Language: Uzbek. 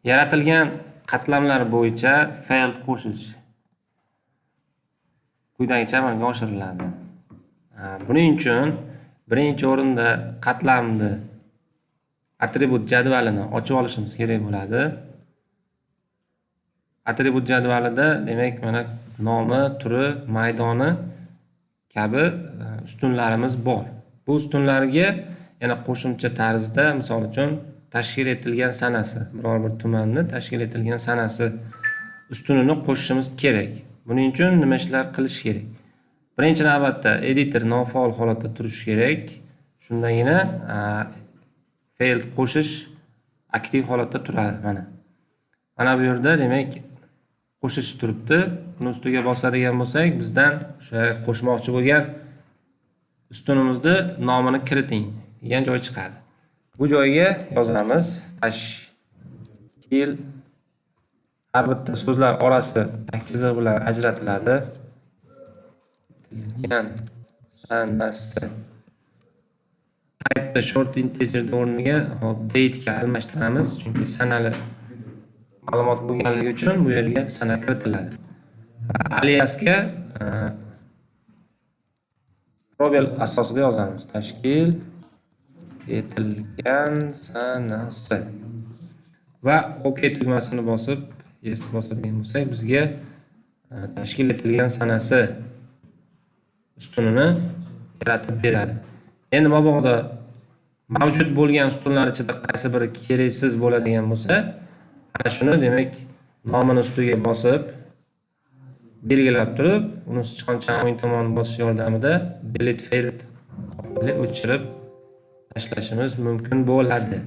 Yaratilgan qatlamlar bo'yicha fail qo'shish quyidagicha amalga oshiriladi. Buning uchun birinchi o'rinda qatlamni atribut jadvalini ochib olishimiz kerak bo'ladi. Atribut jadvalida demak mana nomi, turi, maydoni kabi ustunlarimiz bor. Bu ustunlarga yana qo'shimcha tarzda, misol uchun tashkil etilgan sanasi, biror bir tumanni tashkil etilgan sanasi ustunini qo'shishimiz kerak. Buning uchun nima ishlar qilish kerak? Birinchi navbatda editor nofaol holatda turishi kerak. Shundagina fail qo'shish aktiv holatda turadi. Mana bu yerda demak qo'shish turibdi. Buni ustiga bosadigan bo'lsak, bizdan o'sha qo'shmoqchi bo'lgan ustunimizni nomini kiriting degan joy chiqadi. Bu joyga yozamiz tashkil. Har bitta so'zlar orasi tag chiziq bilan ajratiladi. Sanasi. Type'da short integer o'rniga date ga almashtiramiz, chunki sanali ma'lumot bo'lganligi uchun bu yerga sana kiritiladi. Aliasga probel asosida yozamiz. Tashkil etilgan sanasi. Va OK tugmasini bosib, yes bosadigan bo'lsak, bizga tashkil etilgan sanasi ustunini yaratib beradi. Endi mabodo mavjud bo'lgan ustunlar ichida qaysi biri keraksiz bo'ladigan bo'lsa, ana shuni demak nomini ustiga bosib belgilab turib, uni sichqonchaning o'ng tomonini bosish yordamida delete failed orqali o'chirib tashlashimiz mumkin bo'ladi.